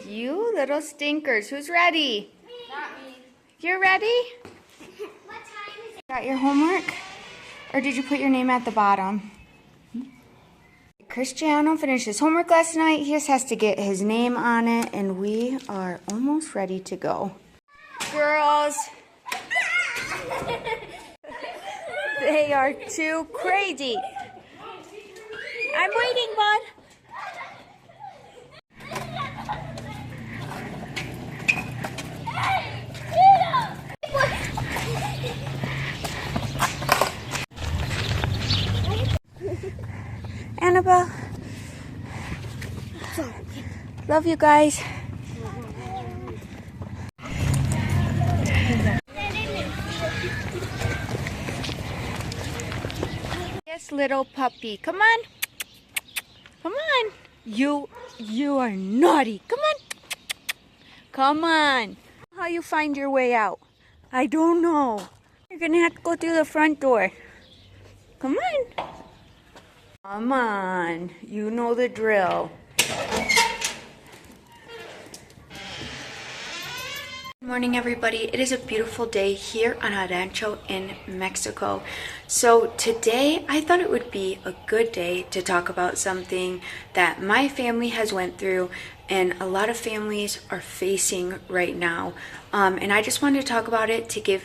You little stinkers. Who's ready? Not me. You're ready? What time is it? Got your homework? Or did you put your name at the bottom? Cristiano finished his homework last night. He just has to get his name on it, and we are almost ready to go. Girls, they are too crazy. I'm waiting, bud. Annabelle, love you guys. Yes, little puppy. Come on. Come on. You are naughty. Come on. Come on. How you find your way out? I don't know. You're gonna have to go through the front door. Come on. Come on. You know the drill. Good morning, everybody. It is a beautiful day here on a rancho in Mexico. So today I thought it would be a good day to talk about something that my family has went through and a lot of families are facing right now. And I just wanted to talk about it to give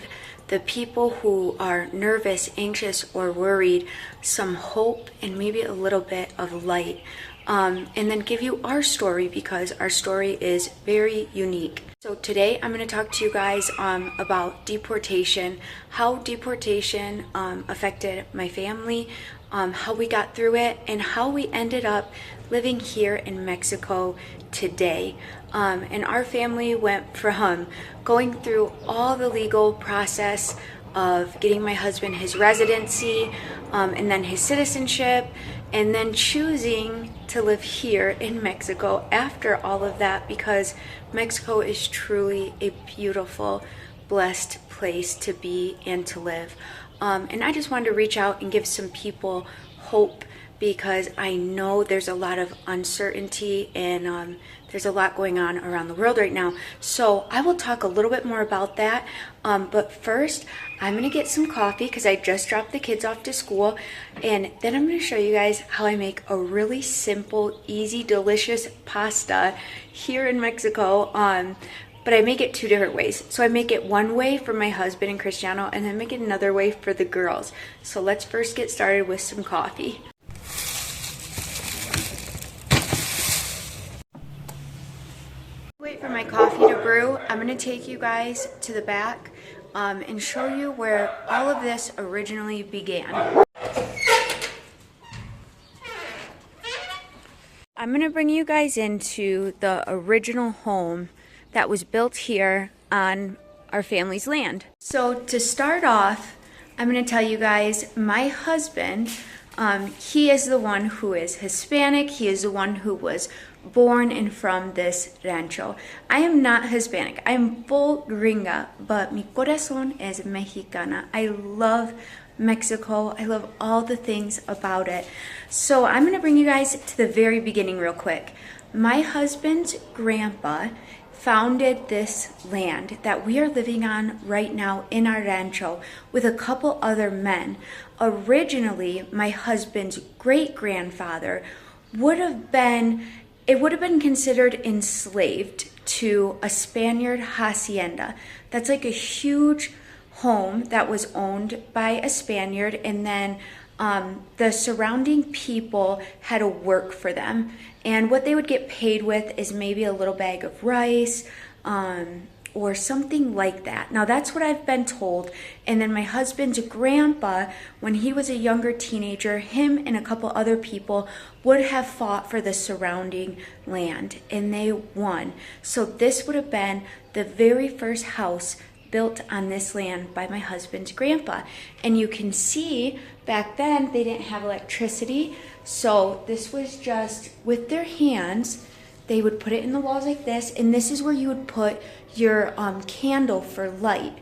the people who are nervous, anxious, or worried some hope and maybe a little bit of light. And then give you our story because our story is very unique. So today I'm going to talk to you guys about deportation, how deportation affected my family, how we got through it, and how we ended up living here in Mexico today. And our family went from going through all the legal process of getting my husband his residency, and then his citizenship, and then choosing to live here in Mexico after all of that, because Mexico is truly a beautiful, blessed place to be and to live. And I just wanted to reach out and give some people hope, because I know there's a lot of uncertainty and there's a lot going on around the world right now. So I will talk a little bit more about that. But first, I'm going to get some coffee because I just dropped the kids off to school. And then I'm going to show you guys how I make a really simple, easy, delicious pasta here in Mexico. But I make it two different ways. So I make it one way for my husband and Cristiano, and then make it another way for the girls. So let's first get started with some coffee. Wait for my coffee to brew. I'm going to take you guys to the back and show you where all of this originally began. I'm going to bring you guys into the original home that was built here on our family's land. So to start off, I'm going to tell you guys my husband, he is the one who is Hispanic. He is the one who was born and from this rancho. I am not Hispanic. I am full gringa, but mi corazón es mexicana. I love Mexico. I love all the things about it. So I'm going to bring you guys to the very beginning real quick. My husband's grandpa founded this land that we are living on right now in our rancho with a couple other men. Originally, my husband's great-grandfather would have been considered enslaved to a Spaniard hacienda. That's like a huge home that was owned by a Spaniard, and then the surrounding people had to work for them. And what they would get paid with is maybe a little bag of rice, or something like that. Now that's what I've been told. And then my husband's grandpa, when he was a younger teenager, him and a couple other people would have fought for the surrounding land, and they won. So this would have been the very first house built on this land by my husband's grandpa. And you can see back then they didn't have electricity, so this was just with their hands. They would put it in the walls like this, and this is where you would put your candle for light.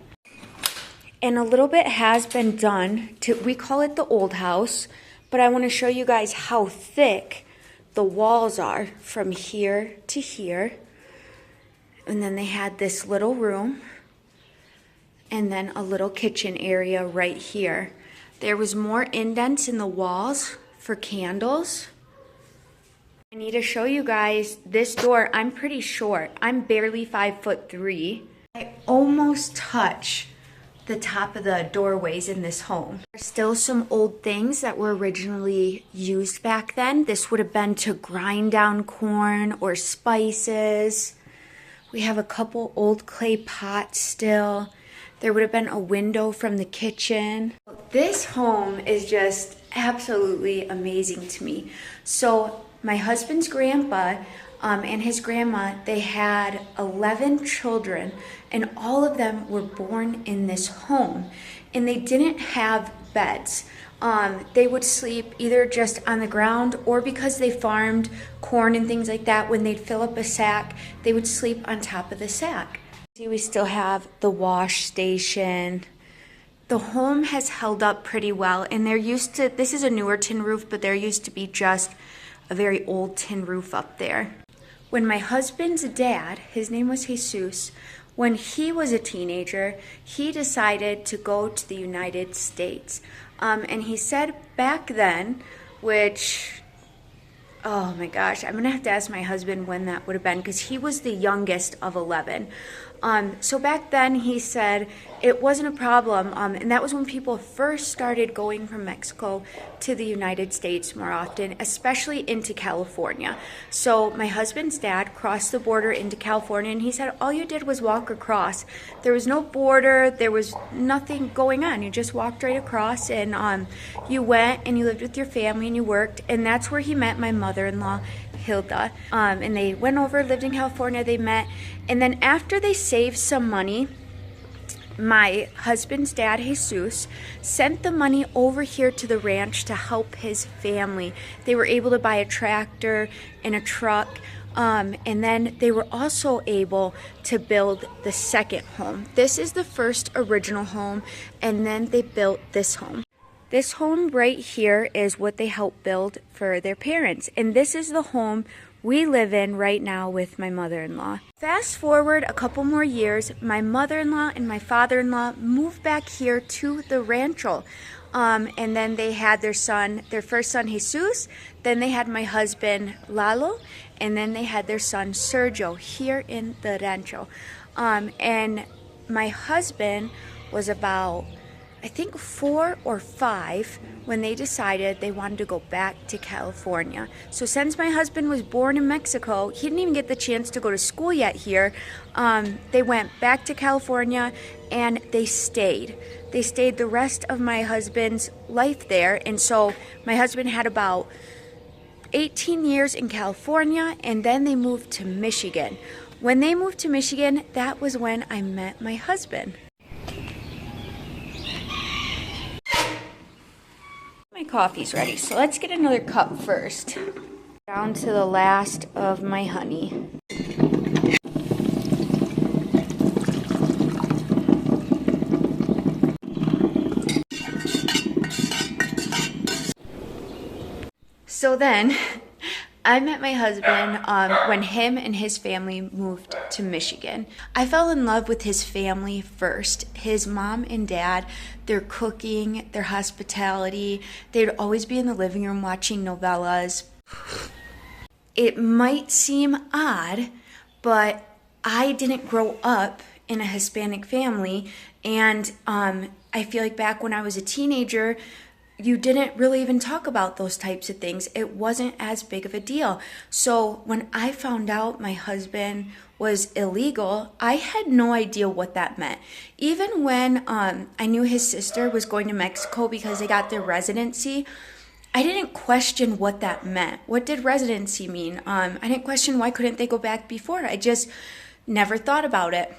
And a little bit has been done to, we call it the old house, but I want to show you guys how thick the walls are from here to here. And then they had this little room and then a little kitchen area right here. There was more indents in the walls for candles. I need to show you guys this door. I'm pretty short. I'm barely 5'3". I almost touch the top of the doorways in this home. There's still some old things that were originally used back then. This would have been to grind down corn or spices. We have a couple old clay pots still. There would have been a window from the kitchen. This home is just absolutely amazing to me. So my husband's grandpa and his grandma, they had 11 children, and all of them were born in this home. And they didn't have beds. They would sleep either just on the ground, or because they farmed corn and things like that, when they'd fill up a sack, they would sleep on top of the sack. See, we still have the wash station. The home has held up pretty well, and they're used to, this is a newer tin roof, but there used to be just a very old tin roof up there. When my husband's dad, his name was Jesus, when he was a teenager, he decided to go to the United States. And he said back then, which, oh my gosh, I'm gonna have to ask my husband when that would have been, because he was the youngest of 11. So back then he said it wasn't a problem, and that was when people first started going from Mexico to the United States more often, especially into California. So my husband's dad crossed the border into California, and he said all you did was walk across. There was no border, there was nothing going on. You just walked right across, and you went and you lived with your family and you worked, and that's where he met my mother-in-law, Hilda. And they went over, lived in California, they met, and then after they saved some money, my husband's dad, Jesus, sent the money over here to the ranch to help his family. They were able to buy a tractor and a truck, and then they were also able to build the second home. This is the first original home, and then they built this home. This home right here is what they helped build for their parents, and this is the home we live in right now with my mother-in-law. Fast forward a couple more years, my mother-in-law and my father-in-law moved back here to the rancho. And then they had their first son, Jesus. Then they had my husband, Lalo. And then they had their son, Sergio, here in the rancho. And my husband was about, I think 4 or 5 when they decided they wanted to go back to California. So since my husband was born in Mexico, he didn't even get the chance to go to school yet here. They went back to California and they stayed. They stayed the rest of my husband's life there. And so my husband had about 18 years in California, and then they moved to Michigan. When they moved to Michigan, that was when I met my husband. My coffee's ready, so let's get another cup first. Down to the last of my honey. So then, I met my husband when him and his family moved to Michigan. I fell in love with his family first. His mom and dad, their cooking, their hospitality. They'd always be in the living room watching novellas. It might seem odd, but I didn't grow up in a Hispanic family, and I feel like back when I was a teenager, you didn't really even talk about those types of things. It wasn't as big of a deal. So when I found out my husband was illegal, I had no idea what that meant. Even when I knew his sister was going to Mexico because they got their residency, I didn't question what that meant. What did residency mean? I didn't question why couldn't they go back before. I just never thought about it.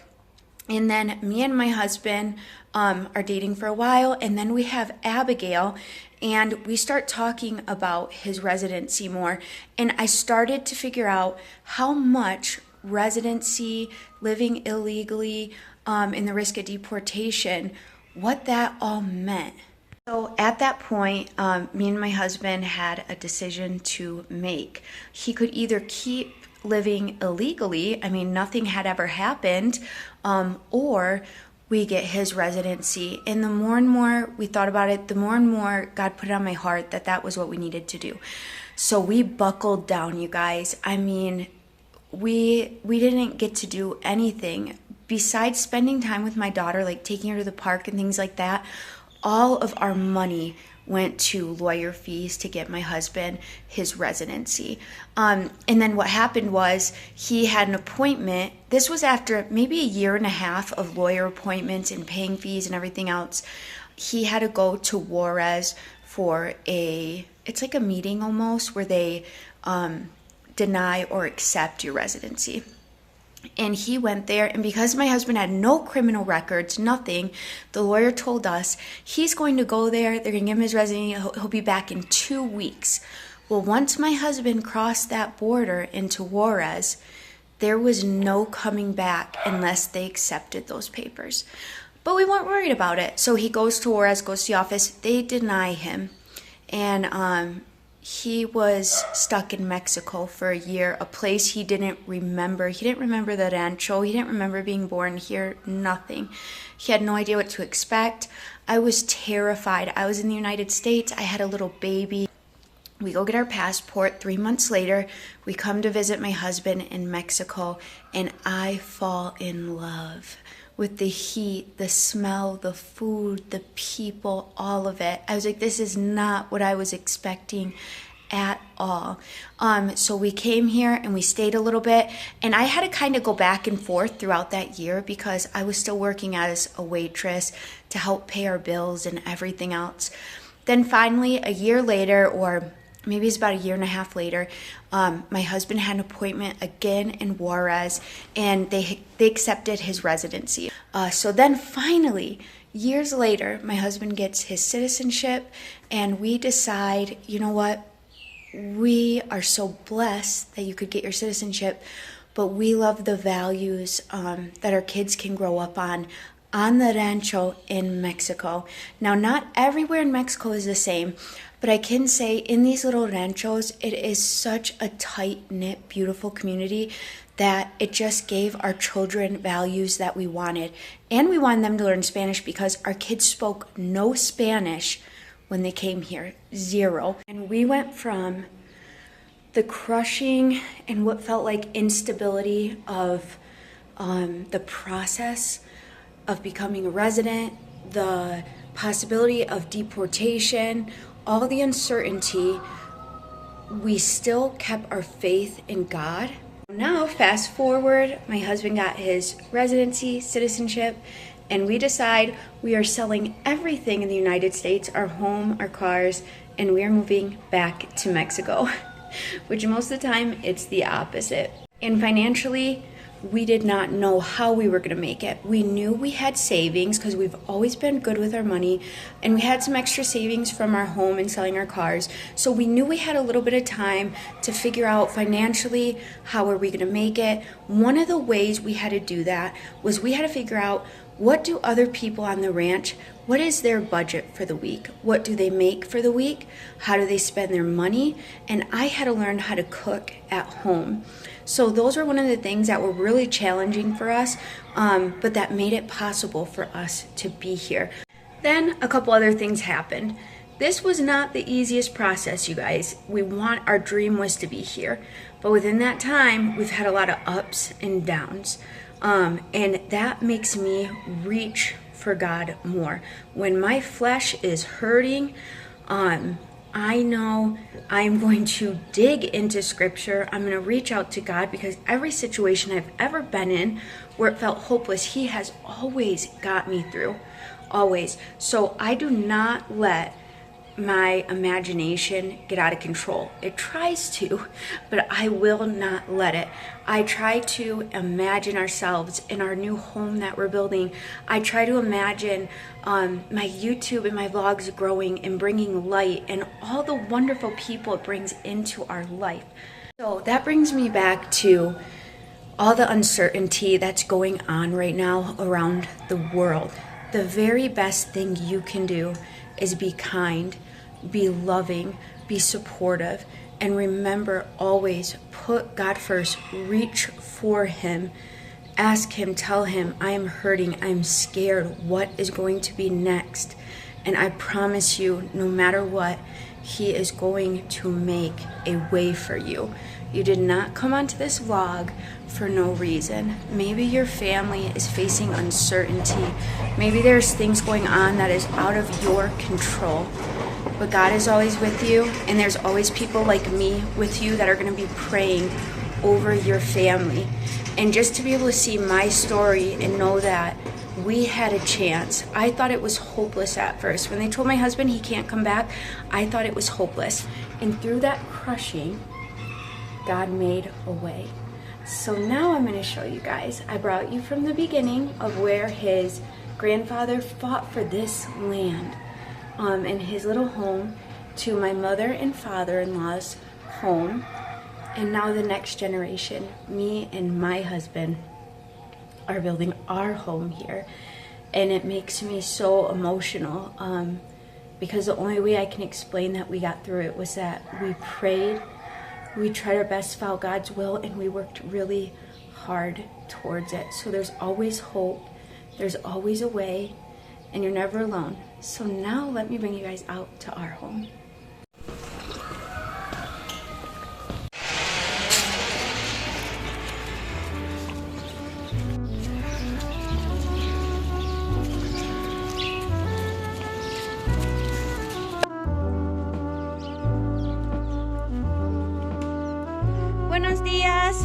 And then me and my husband are dating for a while, and then we have Abigail, and we start talking about his residency more. And I started to figure out how much residency, living illegally, and the risk of deportation, what that all meant. So at that point, me and my husband had a decision to make. He could either keep living illegally. I mean, nothing had ever happened, or we get his residency. And the more and more we thought about it, the more and more God put it on my heart that that was what we needed to do. So we buckled down, you guys. I mean, we didn't get to do anything besides spending time with my daughter, like taking her to the park and things like that. All of our money went to lawyer fees to get my husband his residency. And then what happened was he had an appointment. This was after maybe a year and a half of lawyer appointments and paying fees and everything else. He had to go to Juarez for it's like a meeting almost where they deny or accept your residency. And he went there, and because my husband had no criminal records, nothing, the lawyer told us he's going to go there, they're going to give him his residency, he'll be back in 2 weeks. Well, once my husband crossed that border into Juarez, there was no coming back unless they accepted those papers. But we weren't worried about it. So he goes to Juarez, goes to the office, they deny him. And he was stuck in Mexico for a year, a place he didn't remember. He didn't remember the rancho. He didn't remember being born here, nothing. He had no idea what to expect. I was terrified. I was in the United States. I had a little baby. We go get our passport. 3 months later, we come to visit my husband in Mexico, and I fall in love with the heat, the smell, the food, the people, all of it. I was like, this is not what I was expecting at all. So we came here and we stayed a little bit, and I had to kind of go back and forth throughout that year because I was still working as a waitress to help pay our bills and everything else. Then finally, a year later, or maybe it's about a year and a half later, my husband had an appointment again in Juarez, and they accepted his residency. So then finally, years later, my husband gets his citizenship, and we decide, you know what? We are so blessed that you could get your citizenship, but we love the values that our kids can grow up on the rancho in Mexico. Now, not everywhere in Mexico is the same, but I can say in these little ranchos, it is such a tight-knit, beautiful community that it just gave our children values that we wanted. And we wanted them to learn Spanish because our kids spoke no Spanish when they came here, zero. And we went from the crushing and what felt like instability of the process of becoming a resident, the possibility of deportation, all the uncertainty, we still kept our faith in God. Now, fast forward, my husband got his residency, citizenship, and we decide we are selling everything in the United States, our home, our cars, and we are moving back to Mexico, which most of the time it's the opposite. And financially, we did not know how we were going to make it. We knew we had savings because we've always been good with our money, and we had some extra savings from our home and selling our cars. So we knew we had a little bit of time to figure out financially how are we going to make it. One of the ways we had to do that was we had to figure out, what do other people on the ranch, what is their budget for the week? What do they make for the week? How do they spend their money? And I had to learn how to cook at home. So those were one of the things that were really challenging for us, but that made it possible for us to be here. Then a couple other things happened. This was not the easiest process, you guys. Our dream was to be here. But within that time, we've had a lot of ups and downs. And that makes me reach for God more. When my flesh is hurting, I know I'm going to dig into scripture. I'm going to reach out to God, because every situation I've ever been in where it felt hopeless, He has always got me through. Always. So I do not let my imagination get out of control. It tries to, but I will not let it. I try to imagine ourselves in our new home that we're building. I try to imagine my YouTube and my vlogs growing and bringing light and all the wonderful people it brings into our life. So that brings me back to all the uncertainty that's going on right now around the world. The very best thing you can do is be kind, be loving, be supportive, And remember, always put God first. Reach for Him. Ask Him, tell Him, I am hurting, I'm scared. What is going to be next? And I promise you, no matter what, He is going to make a way for you. You did not come onto this vlog for no reason. Maybe your family is facing uncertainty. Maybe there's things going on that is out of your control. But God is always with you, and there's always people like me with you that are going to be praying over your family. And just to be able to see my story and know that we had a chance. I thought it was hopeless at first. When they told my husband he can't come back, I thought it was hopeless. And through that crushing, God made a way. So now I'm going to show you guys. I brought you from the beginning of where his grandfather fought for this land in his little home to my mother and father-in-law's home. And now the next generation, me and my husband, are building our home here. And it makes me so emotional because the only way I can explain that we got through it was that we prayed, we tried our best to follow God's will, and we worked really hard towards it. So there's always hope, there's always a way, and you're never alone. So now let me bring you guys out to our home. Buenos días.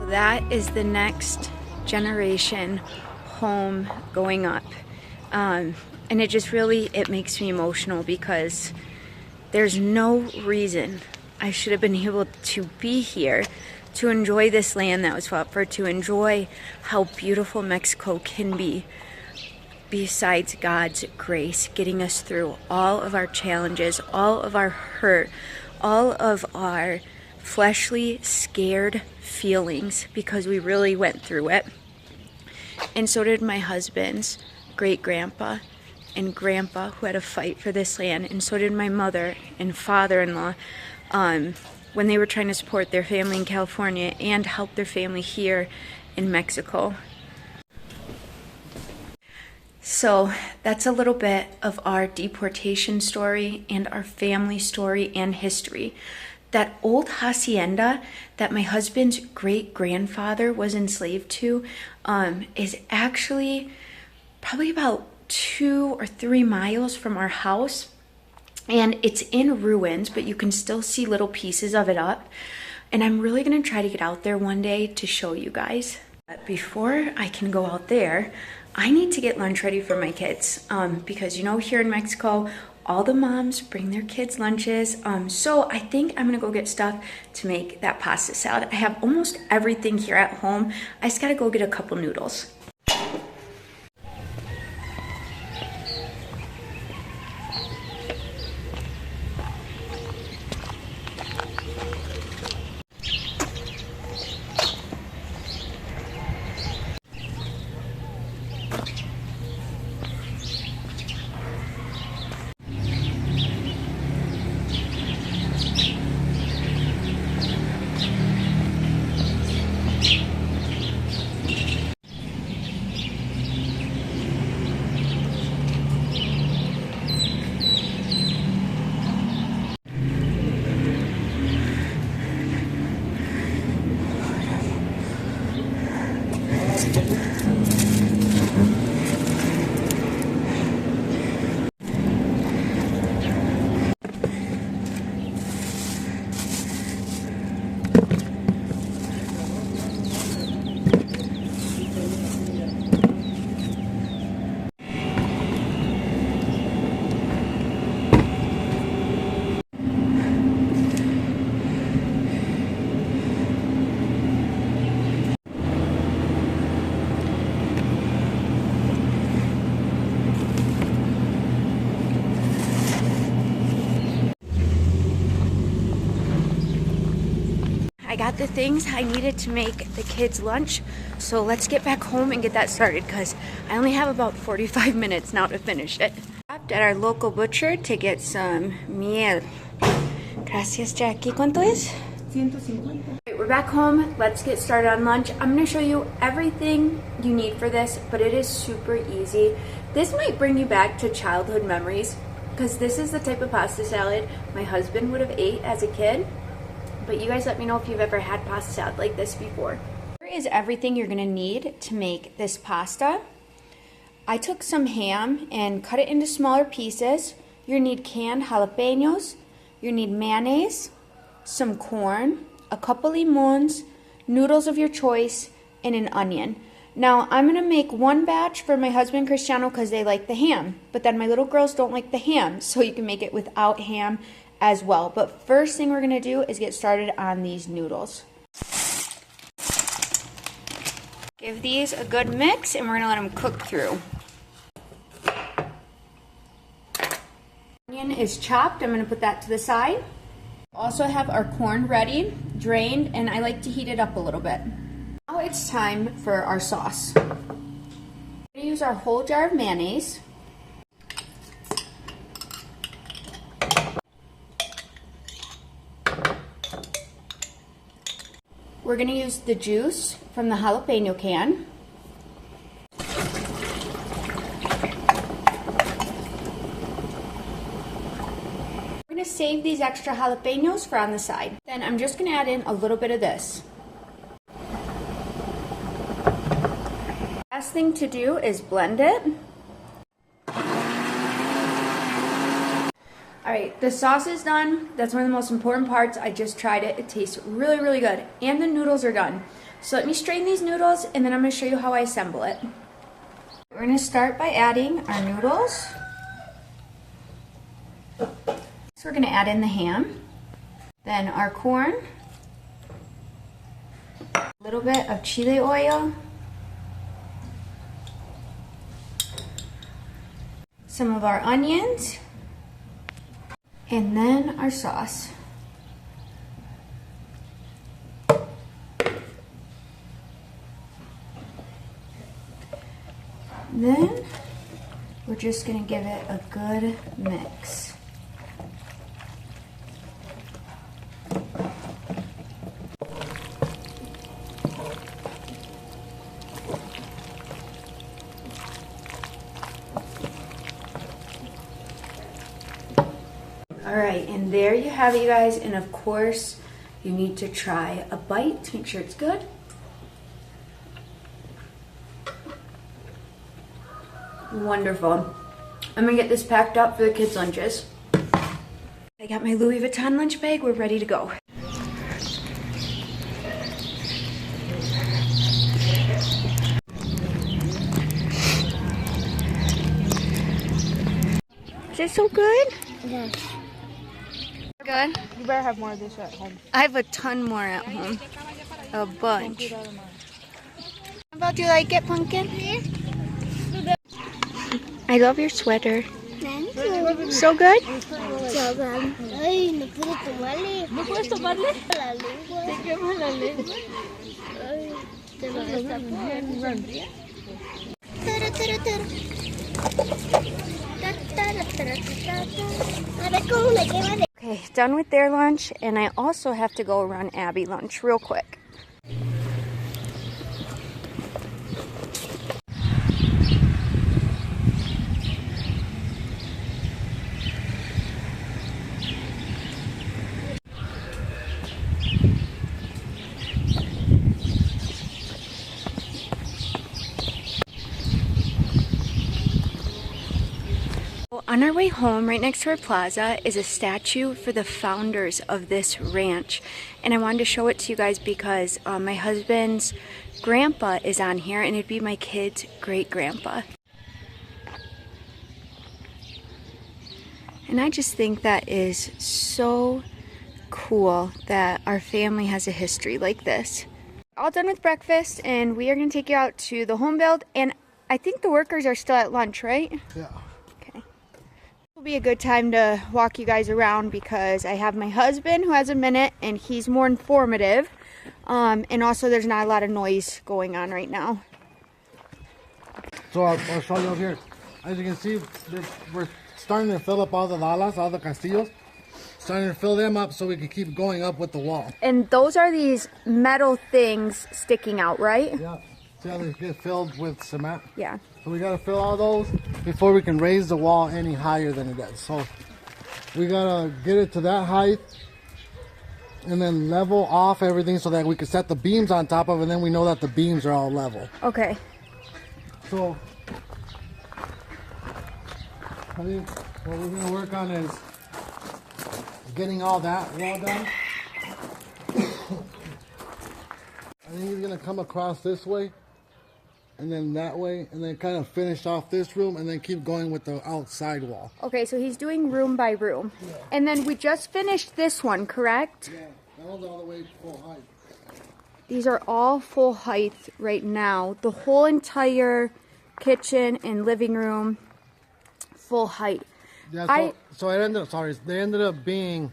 That is the next generation home going up. And it just really, it makes me emotional because there's no reason I should have been able to be here to enjoy this land that was fought for, to enjoy how beautiful Mexico can be, besides God's grace getting us through all of our challenges, all of our hurt, all of our fleshly, scared feelings, because we really went through it. And so did my husband's great-grandpa and grandpa, who had to fight for this land, and so did my mother and father-in-law when they were trying to support their family in California and help their family here in Mexico. So that's a little bit of our deportation story and our family story and history. That old hacienda that my husband's great-grandfather was enslaved to is actually probably about 2 or 3 miles from our house. And it's in ruins, but you can still see little pieces of it up. And I'm really going to try to get out there one day to show you guys. But before I can go out there, I need to get lunch ready for my kids. Because, you know, here in Mexico, all the moms bring their kids lunches. So I think I'm going to go get stuff to make that pasta salad. I have almost everything here at home. I just got to go get a couple noodles. got the things I needed to make the kids lunch, so let's get back home and get that started because I only have about 45 minutes now to finish it. Stopped at our local butcher to get some miel. Gracias, Jackie. ¿Cuánto es? 150. We're back home. Let's get started on lunch. I'm going to show you everything you need for this, but it is super easy. This might bring you back to childhood memories because this is the type of pasta salad my husband would have ate as a kid. But you guys let me know if you've ever had pasta salad like this before. Here is everything you're going to need to make this pasta. I took some ham and cut it into smaller pieces. You're going to need canned jalapenos. You need mayonnaise, some corn, a couple limons, noodles of your choice, and an onion. Now, I'm going to make one batch for my husband Cristiano because they like the ham. But then my little girls don't like the ham, so you can make it without ham as well. But first thing we're going to do is get started on these noodles. Give these a good mix, and we're going to let them cook through. Onion is chopped. I'm going to put that to the side. Also have our corn ready, drained, and I like to heat it up a little bit. Now it's time for our sauce. We're going to use our whole jar of mayonnaise. We're going to use the juice from the jalapeno can. We're going to save these extra jalapenos for on the side. Then I'm just going to add in a little bit of this. Last thing to do is blend it. Alright, the sauce is done. That's one of the most important parts. I just tried it. It tastes really, really good. And the noodles are done. So let me strain these noodles and then I'm going to show you how I assemble it. We're going to start by adding our noodles. So we're going to add in the ham. Then our corn. A little bit of chile oil. Some of our onions, and then our sauce. Then we're just going to give it a good mix. Alright, and there you have it, you guys, and of course you need to try a bite to make sure it's good. Wonderful. I'm gonna get this packed up for the kids' lunches. I got my Louis Vuitton lunch bag, we're ready to go. Is it so good? Yes. Good? You better have more of this at home. I have a ton more at home. A bunch. How about you like it, Pumpkin? I love your sweater. Thank you. So good? So good. Ay, no puedo tomarle. ¿No puedes tomarle? La lengua. Te quema la lengua. Ay, te lo destapó. Tara, tara, tara. A ver cómo me quema de... Okay, done with their lunch, and I also have to go run Abby lunch real quick. On our way home, right next to our plaza, is a statue for the founders of this ranch. And I wanted to show it to you guys because my husband's grandpa is on here, and it'd be my kid's great-grandpa. And I just think that is so cool that our family has a history like this. All done with breakfast, and we are going to take you out to the home build. And I think the workers are still at lunch, right? Yeah. Will be a good time to walk you guys around because I have my husband who has a minute and he's more informative. And also there's not a lot of noise going on right now. So I'll show you over here. As you can see, we're starting to fill up all the lalas, all the castillos. Starting to fill them up so we can keep going up with the wall. And those are these metal things sticking out, right? Yeah. See how they get filled with cement? Yeah. So we gotta fill all those before we can raise the wall any higher than it is. So we gotta get it to that height and then level off everything so that we can set the beams on top of it, and then we know that the beams are all level. Okay. So I think what we're gonna work on is getting all that wall done. I think he's gonna come across this way and then that way and then kind of finish off this room and then keep going with the outside wall. Okay, so he's doing room by room. Yeah. And then we just finished this one, correct? Yeah, that one's all the way full height. These are all full height right now. The whole entire kitchen and living room, full height. Yeah, so it ended up, they ended up being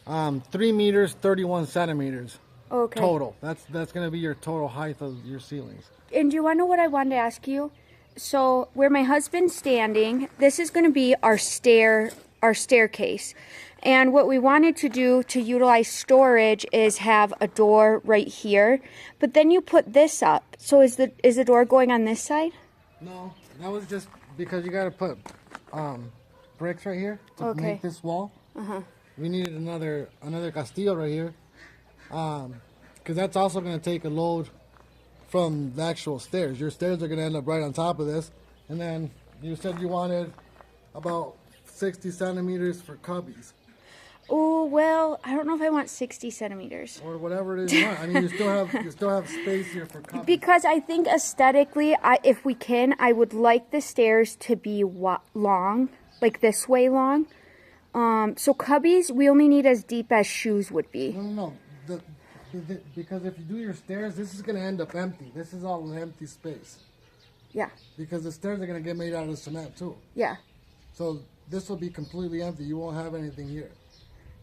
3 meters, 31 centimeters. Okay. Total. That's going to be your total height of your ceilings. And do you want to know what I wanted to ask you? So where my husband's standing, this is going to be our staircase. And what we wanted to do to utilize storage is have a door right here. But then you put this up. So is the door going on this side? No, that was just because you got to put bricks right here to make this wall. We needed another castillo right here. Because that's also going to take a load from the actual stairs. Your stairs are going to end up right on top of this. And then you said you wanted about 60 centimeters for cubbies. Oh, well, I don't know if I want 60 centimeters. Or whatever it is you want. I mean, you still have space here for cubbies. Because I think aesthetically, if we can, I would like the stairs to be long, like this way long. So cubbies, we only need as deep as shoes would be. No. Because if you do your stairs, this is going to end up empty. This is all an empty space. Yeah. Because the stairs are going to get made out of cement too. Yeah. So this will be completely empty. You won't have anything here.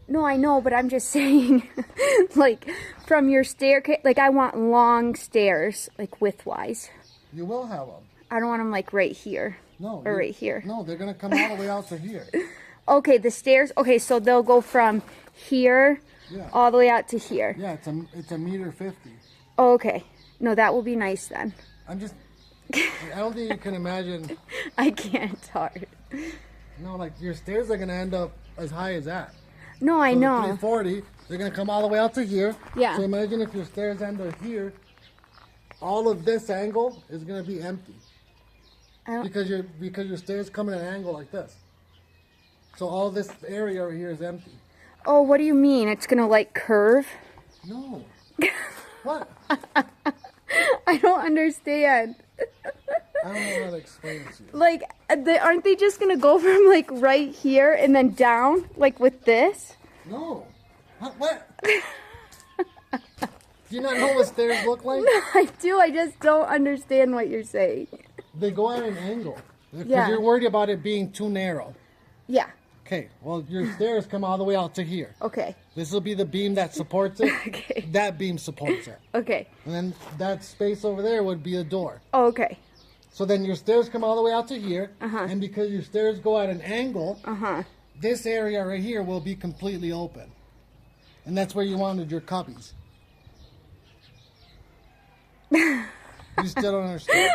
No, I know, but I'm just saying, like, from your staircase, like, I want long stairs, like, width-wise. You will have them. I don't want them, like, right here. No. Or right here. No, they're going to come all the way out to here. Okay, the stairs, okay, so they'll go from here all the way out to here. Yeah, it's a meter 50. Oh, okay. No, that will be nice then. I don't think you can imagine. I can't, it's hard. No, like, your stairs are going to end up as high as that. No, I know. 340, they're going to come all the way out to here. Yeah. So imagine if your stairs end up here, all of this angle is going to be empty. Because your stairs come at an angle like this. So all this area over here is empty. Oh, what do you mean? It's going to, like, curve? No. What? I don't understand. I don't know how to explain it to you. Like, aren't they just going to go from, like, right here and then down, like, with this? No. What? Do you not know what stairs look like? No, I do. I just don't understand what you're saying. They go at an angle. Because Yeah. you're worried about it being too narrow. Yeah. Okay, well, your stairs come all the way out to here. Okay. This will be the beam that supports it. Okay. That beam supports it. Okay. And then that space over there would be a door. Oh, okay. So then your stairs come all the way out to here. And because your stairs go at an angle, this area right here will be completely open. And that's where you wanted your cubbies. You still don't understand.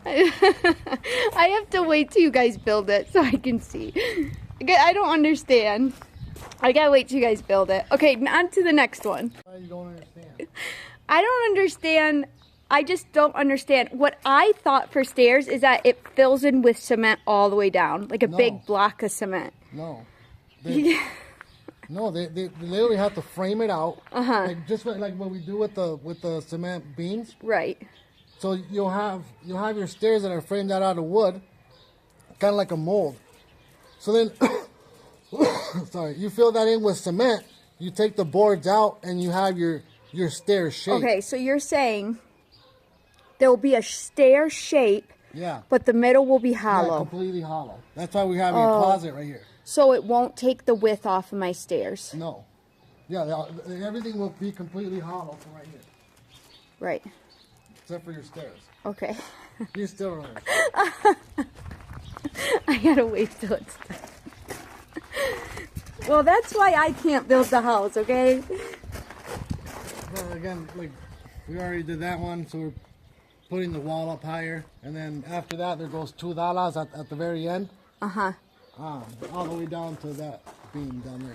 I have to wait till you guys build it so I can see. I don't understand. I gotta wait till you guys build it. Okay, on to the next one. You don't understand. I don't understand. I just don't understand. What I thought for stairs is that it fills in with cement all the way down, like a big block of cement. No. They literally have to frame it out. Like just like what we do with the cement beams. Right. So you'll have your stairs that are framed out of wood, kind of like a mold. So then, sorry, you fill that in with cement. You take the boards out, and you have your stair shape. Okay, so you're saying there will be a stair shape Yeah. But the middle will be Yeah, hollow. completely hollow. That's why we have your closet right here. So it won't take the width off of my stairs. No. Yeah, everything will be completely hollow from right here. Right. Except for your stairs. Okay. You still don't know. I gotta wait till it's done. Well, that's why I can't build the house, okay? Well, again, like, we already did that one, so we're putting the wall up higher. And then after that, there goes $2 at the very end. Uh-huh. All the way down to that beam down there.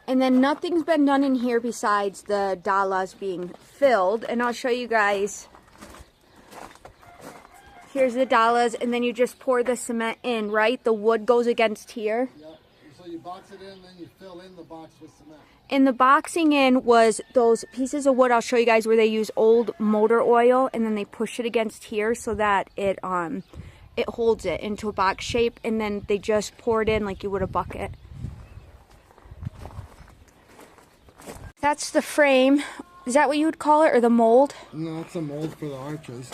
And then nothing's been done in here besides the dollars being filled. And I'll show you guys. Here's the dollars, and then you just pour the cement in, right? The wood goes against here. Yep. So you box it in, then you fill in the box with cement. And the boxing in was those pieces of wood. I'll show you guys where they use old motor oil, and then they push it against here so that it holds it into a box shape, and then they just pour it in like you would a bucket. That's the frame. Is that what you would call it, or the mold? No, it's a mold for the arches.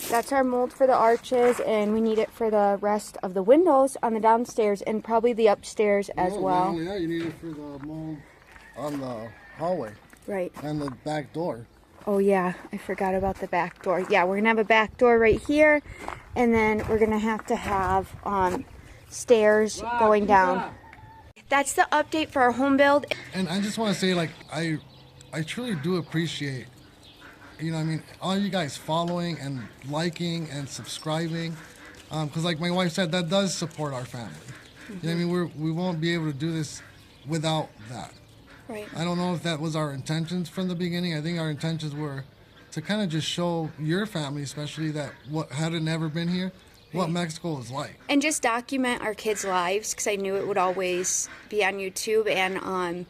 That's our mold for the arches, and we need it for the rest of the windows on the downstairs and probably the upstairs as well. Not only that, you need it for the mold on the hallway. Right. And the back door. Oh yeah, I forgot about the back door. Yeah, we're gonna have a back door right here, and then we're gonna have to have stairs going down. That's the update for our home build. And I just want to say, like, I truly do appreciate, you know what I mean, all you guys following and liking and subscribing. Because like my wife said, that does support our family. You know what I mean? We won't be able to do this without that. Right. I don't know if that was our intentions from the beginning. I think our intentions were to kind of just show your family, especially that what hadn't never been here, what Mexico is like. And just document our kids' lives, because I knew it would always be on YouTube, and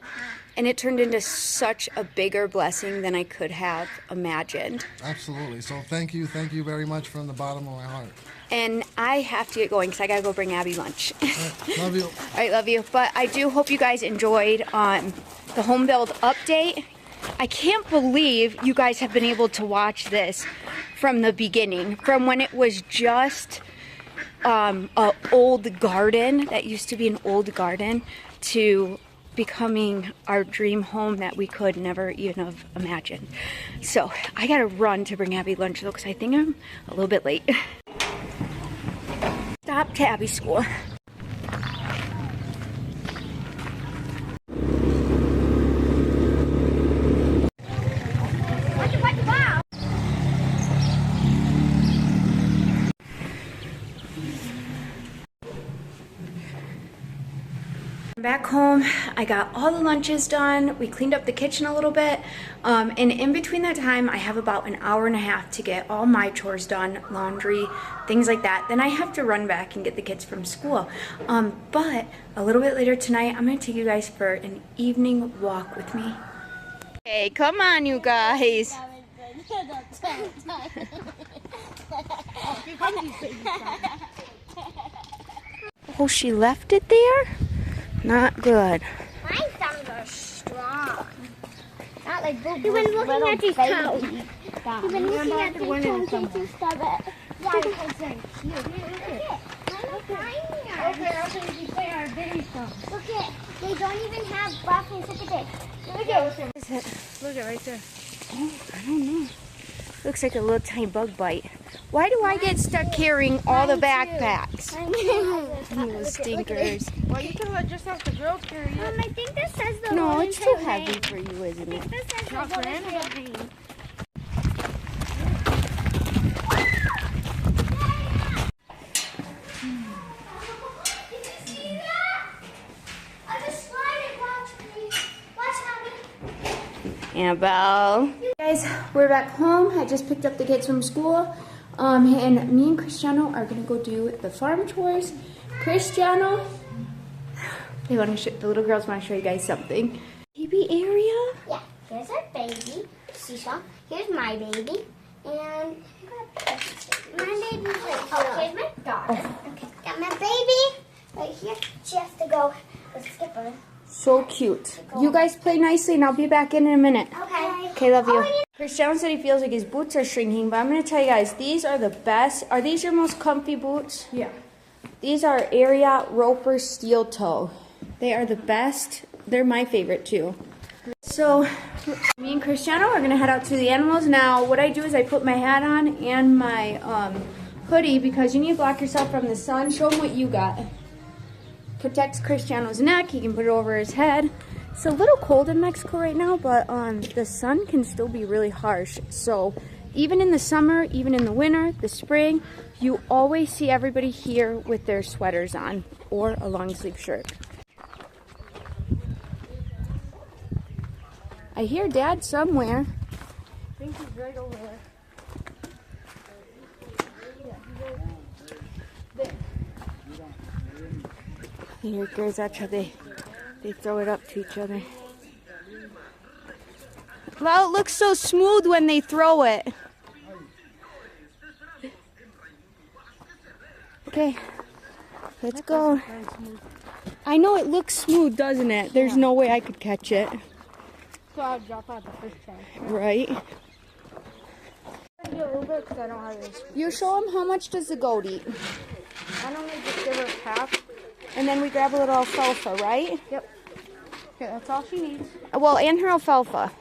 it turned into such a bigger blessing than I could have imagined. Absolutely. So thank you very much from the bottom of my heart. And I have to get going because I gotta go bring Abby lunch. Right, love you. All right, love you. But I do hope you guys enjoyed the home build update. I can't believe you guys have been able to watch this from the beginning, from when it was just an old garden that used to be an old garden to becoming our dream home that we could never even have imagined. So I gotta run to bring Abby lunch though, because I think I'm a little bit late. Stop Tabby school. Back home, I got all the lunches done. We cleaned up the kitchen a little bit. And in between that time, I have about an hour and a half to get all my chores done, laundry, things like that. Then I have to run back and get the kids from school. But a little bit later tonight, I'm gonna take you guys for an evening walk with me. Hey, come on, you guys. Oh, she left it there? Not good. My thumbs are strong. Not like Boo Boo's. You've been looking at these toes. You've been looking at these toes since you started. Yeah, because they're cute. Look at Okay, you play our baby stuff. Look at, they don't even have buttons. Look at this. Look at right there. Oh, I don't know. Looks like a little tiny bug bite. Why do I get stuck carrying all the backpacks? You stinkers. Well, you can just have the girls carry it. I think this says the No, rolling it's too terrain. heavy for you, isn't it? This says the Not for rolling anybody. terrain. Annabelle. Guys, we're back home. I just picked up the kids from school. And me and Cristiano are gonna go do the farm chores. Cristiano, the little girls want to show you guys something. Baby area? Yeah, here's our baby, Seesaw. Here's my baby. And my baby's right here. Oh, here's my daughter. Okay, got my baby right here. She has to go skip her. So cute. You guys play nicely and I'll be back in a minute. Okay. Okay, love you. Cristiano said he feels like his boots are shrinking, but I'm going to tell you guys, these are the best. Are these your most comfy boots? Yeah. These are Ariat Roper Steel Toe. They are the best. They're my favorite too. So, me and Cristiano are going to head out to the animals. Now, what I do is I put my hat on and my hoodie because you need to block yourself from the sun. Show him what you got. Protects Cristiano's neck. He can put it over his head. It's a little cold in Mexico right now, but the sun can still be really harsh. So even in the summer, even in the winter, the spring, you always see everybody here with their sweaters on or a long sleeve shirt. I hear Dad somewhere. I think he's right over there. Here goes that's how they throw it up to each other. Well, it looks so smooth when they throw it. Okay, let's go. I know it looks smooth, doesn't it? There's no way I could catch it. So I'll drop out the first time. Right? I do a little bit because I don't have any. You show them how much does the goat eat. I don't need to just give her half. And then we grab a little alfalfa, right? Yep. Okay, that's all she needs. Well, and her alfalfa.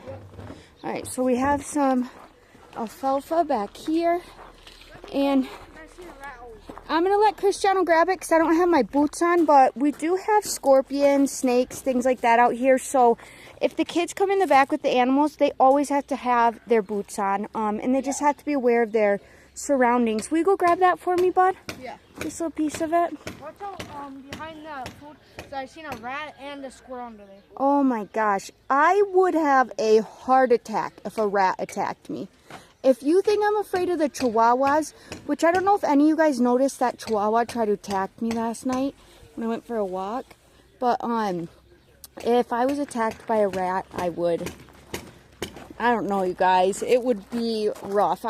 All right, so we have some alfalfa back here. And I'm going to let Cristiano grab it because I don't have my boots on. But we do have scorpions, snakes, things like that out here. So if the kids come in the back with the animals, they always have to have their boots on. And they just have to be aware of their surroundings. Will you go grab that for me, bud? Yeah. This little piece of it. Watch out behind the food. So I've seen a rat and a squirrel under there. Oh my gosh. I would have a heart attack if a rat attacked me. If you think I'm afraid of the chihuahuas, which I don't know if any of you guys noticed that chihuahua tried to attack me last night when I went for a walk. But if I was attacked by a rat, I don't know, you guys. It would be rough.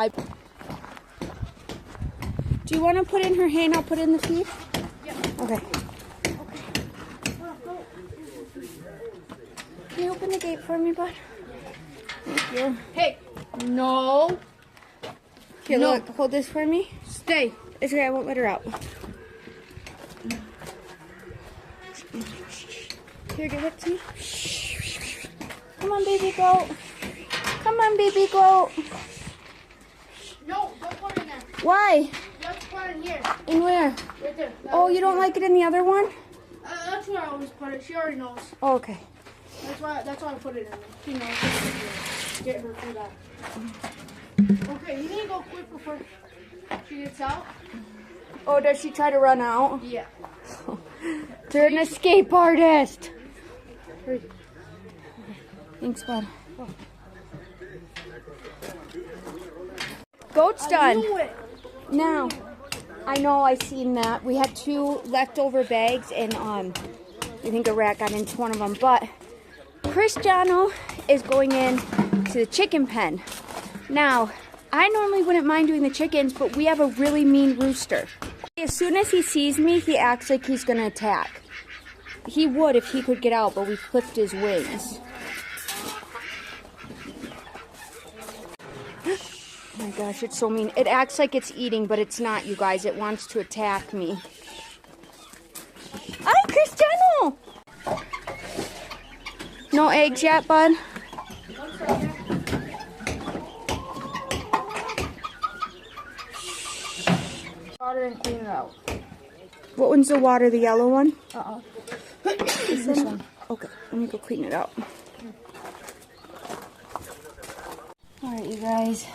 Do you want to put in her hay and I'll put in the feed? Yeah. Okay. Can you open the gate for me, bud? Thank you. Hey. No. Okay, No. look, hold this for me. Stay. It's okay, I won't let her out. Here, give it to me. Come on, baby goat. Come on, baby goat. No, don't put it in there. Why? You have to put it in here. In where? Right there. Oh, you don't like it in the other one? That's where I always put it. She already knows. Oh, okay. That's why I put it in there. She knows. Get her through that. Okay, you need to go quick before she gets out. Oh, does she try to run out? Yeah. They're an escape artist. Thanks, bud. Goat's done. knew it. Now, I know I seen that. We had 2 leftover bags, and I think a rat got into one of them. But Cristiano is going in to the chicken pen. Now, I normally wouldn't mind doing the chickens, but we have a really mean rooster. As soon as he sees me, he acts like he's going to attack. He would if he could get out, but we clipped his wings. Oh my gosh, it's so mean. It acts like it's eating, but it's not, you guys. It wants to attack me. Hi, Cristiano! No eggs yet, bud? Water and clean it out. What one's the water? The yellow one? This one. Okay, let me go clean it out. Alright, you guys.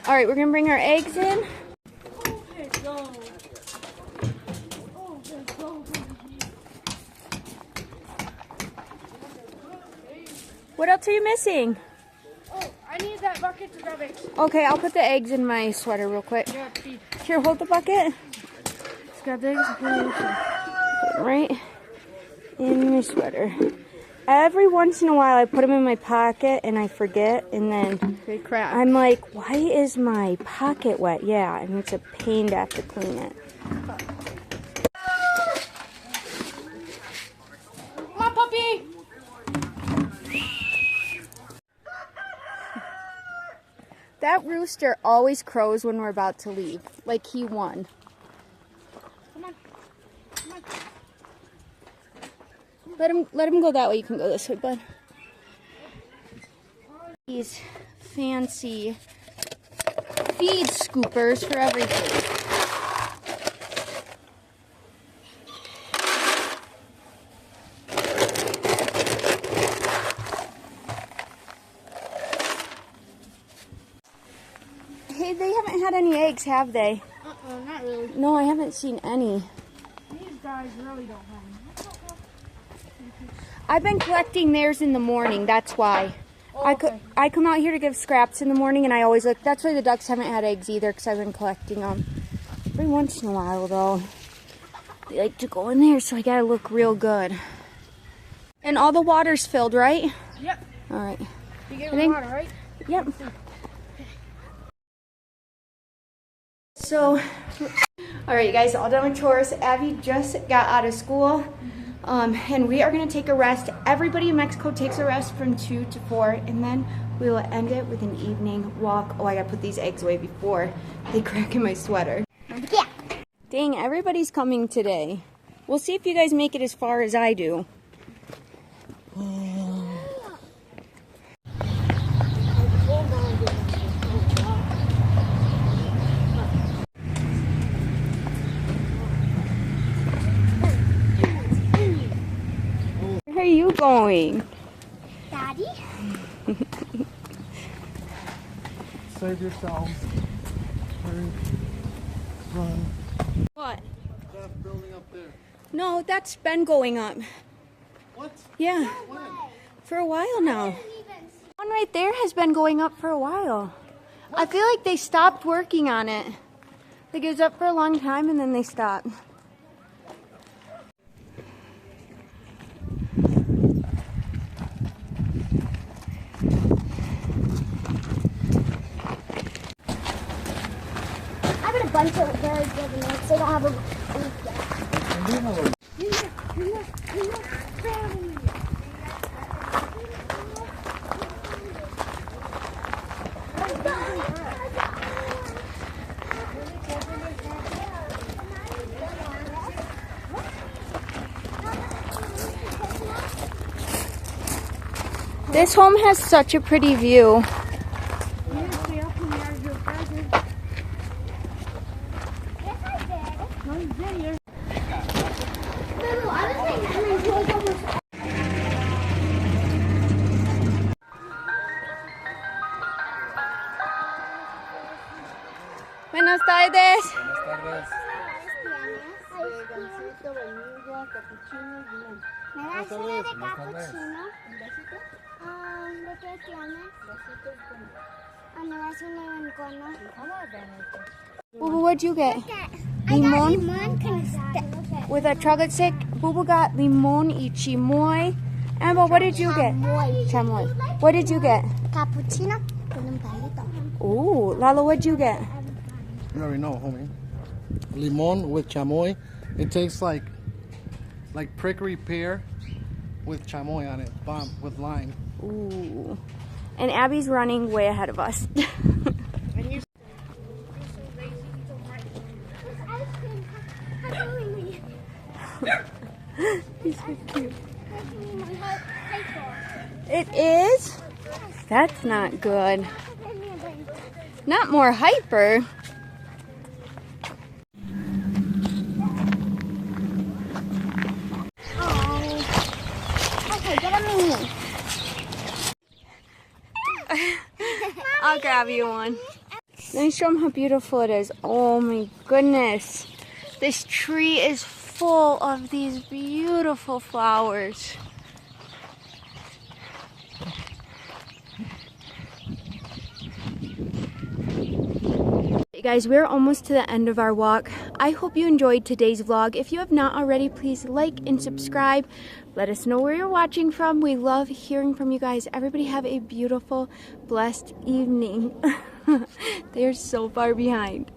Alright, we're gonna bring our eggs in. Okay, go. What else are you missing? Oh, I need that bucket to grab eggs. Okay, I'll put the eggs in my sweater real quick. Yeah, feed. Here, hold the bucket. Let's grab the eggs and put it in the Right in my sweater. every once in a while I put them in my pocket and I forget, and then They crack. I'm like, why is my pocket wet? Yeah, and it's a pain to have to clean it. Come on, puppy. That rooster always crows when we're about to leave, like he won. Come on. Come on. Let him go that way. You can go this way, bud. These fancy feed scoopers for everything. Hey, they haven't had any eggs, have they? Not really. No, I haven't seen any. These guys really don't have them. I've been collecting theirs in the morning, that's why. Oh, okay. I come out here to give scraps in the morning, and I always look. That's why the ducks haven't had eggs either, because I've been collecting them. Every once in a while, though, they like to go in there, so I gotta look real good. And all the water's filled, right? Yep. All right. You gave them water, right? Yep. So, all right, you guys, all done with chores. Abby just got out of school, and we are gonna take a rest. Everybody in Mexico takes a rest from 2 to 4, and then we will end it with an evening walk. Oh, I gotta put these eggs away before they crack in my sweater. Yeah. Dang, everybody's coming today. We'll see if you guys make it as far as I do. Where are you going? Daddy? Save yourselves. Hurry. Run. What? That building up there. No, that's been going up. What? Yeah, When? for a while now. One right there has been going up for a while. I feel like they stopped working on it. Like it was up for a long time and then they stopped. I got a bunch of very good notes. They don't have a roof yet. This home has such a pretty view. Buenas tardes. ¿Me das una de cappuccino? ¿De qué tienes? ¿Me das una en cono? Boo, what'd you get? I got Limon? limon. Can With a chocolate stick. Boo Boo got limon y chimoy. Amber, what did you get? Chamoy. What did you get? Cappuccino con un palito. Ooh, Lalo, what'd you get? You already know, homie. Limon with chamoy. It tastes like prickly pear with chamoy on it. Bomb with lime. Ooh. And Abby's running way ahead of us. He's so cute. It is? That's not good. Not more hyper. Okay, get a mini. I'll grab you one. Let me show them how beautiful it is. Oh my goodness. This tree is full of these beautiful flowers. Hey guys, we're almost to the end of our walk. I hope you enjoyed today's vlog. If you have not already, please like and subscribe. Let us know where you're watching from. We love hearing from you guys. Everybody have a beautiful, blessed evening. They're so far behind.